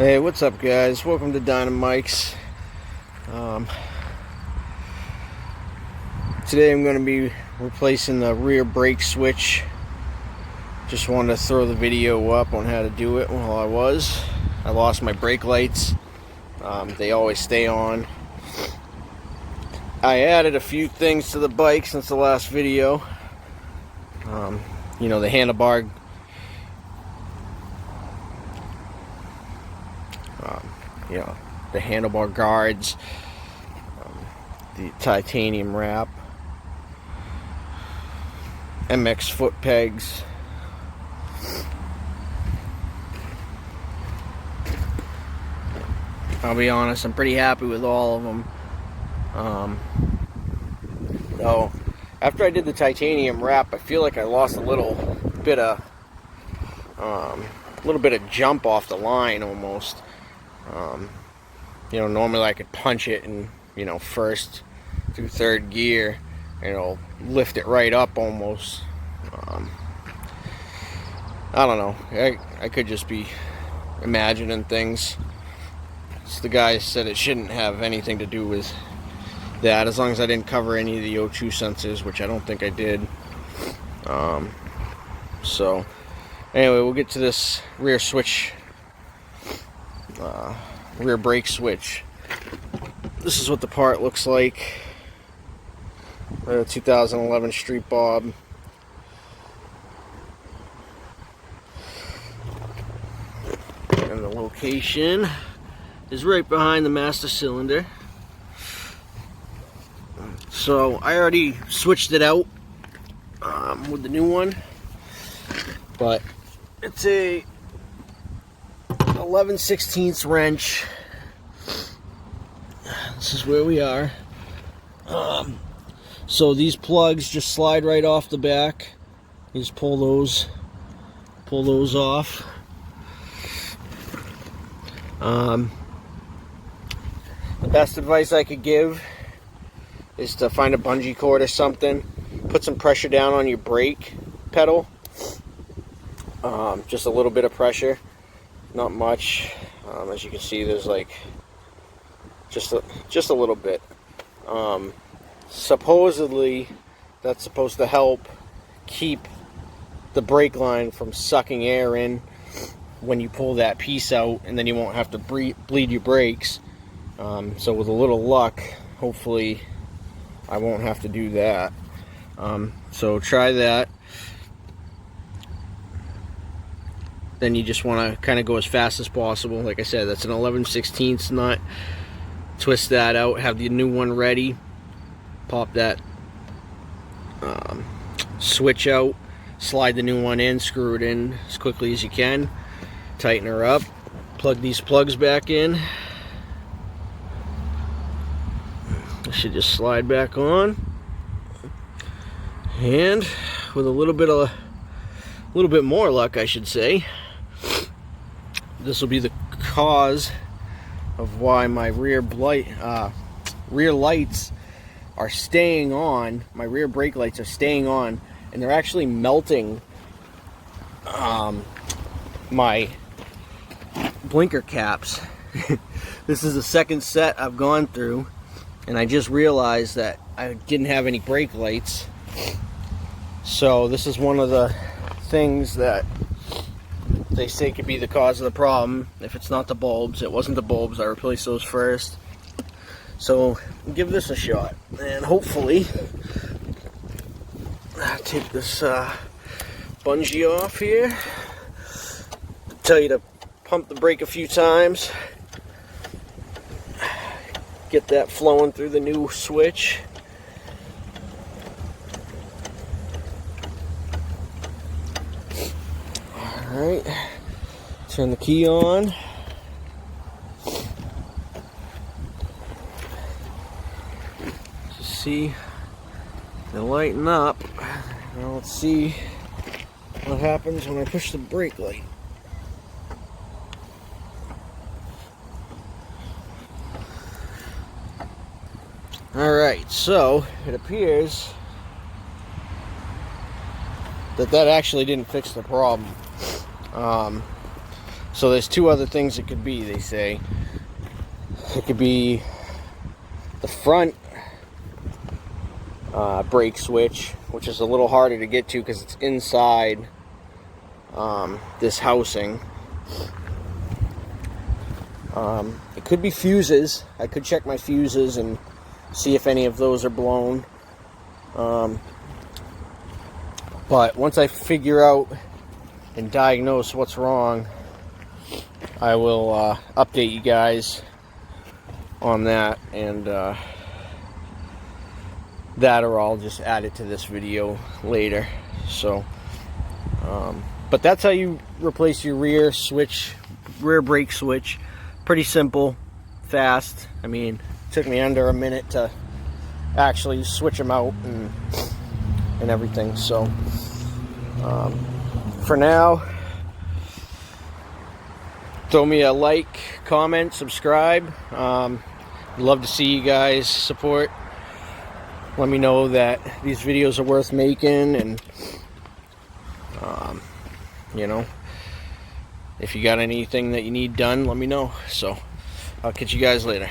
Hey, what's up, guys? Welcome to Dyna-Mike's. Today I'm going to be replacing the rear brake switch. Just wanted to throw the video up on how to do it while I lost my brake lights. They always stay on. I added a few things to the bike since the last video. The handlebar the handlebar guards, the titanium wrap, MX foot pegs, I'll be honest, I'm pretty happy with all of them. Though after I did the titanium wrap, I feel like I lost a little bit of jump off the line almost. Normally I could punch it in, first through third gear, and it'll lift it right up almost. I don't know. I could just be imagining things. So the guy said it shouldn't have anything to do with that, as long as I didn't cover any of the O2 sensors, which I don't think I did. So anyway, we'll get to this rear switch. Rear brake switch. This is what the part looks like. 2011 Street Bob. And the location is right behind the master cylinder. So I already switched it out with the new one, but it's a 11/16 wrench. This is where we are. So these plugs just slide right off the back. You just pull those off. The best advice I could give is to find a bungee cord or something. Put some pressure down on your brake pedal. Just a little bit of pressure. Not much. As you can see, there's like just a little bit. Supposedly that's supposed to help keep the brake line from sucking air in when you pull that piece out, and then you won't have to bleed your brakes. So with a little luck, hopefully I won't have to do that. So try that. Then you just want to kind of go as fast as possible. Like I said, that's an 11/16 nut. Twist that out, have the new one ready. Pop that switch out, slide the new one in, screw it in as quickly as you can, tighten her up, plug these plugs back in. It should just slide back on, and with a little bit more luck, I should say, this will be the cause of why my rear lights are staying on. My rear brake lights are staying on, and they're actually melting my blinker caps. This is the second set I've gone through, and I just realized that I didn't have any brake lights. So this is one of the things that they say could be the cause of the problem. If it's not the bulbs, it wasn't the bulbs, I replaced those first. So give this a shot, and hopefully I'll take this bungee off here. Tell you to pump the brake a few times, get that flowing through the new switch. Alright, turn the key on. See, they're lighting up. Now let's see what happens when I push the brake light. Alright, so it appears that actually didn't fix the problem. So there's two other things it could be, they say. It could be the front brake switch, which is a little harder to get to because it's inside this housing. It could be fuses. I could check my fuses and see if any of those are blown. But once I figure out and diagnose what's wrong, I will update you guys on that, and that, or I'll just add it to this video later. So but that's how you replace your rear brake switch. Pretty simple, fast. I mean, it took me under a minute to actually switch them out and everything. So for now, throw me a like, comment, subscribe. Love to see you guys support. Let me know that these videos are worth making, and you know, if you got anything that you need done, let me know. So I'll catch you guys later.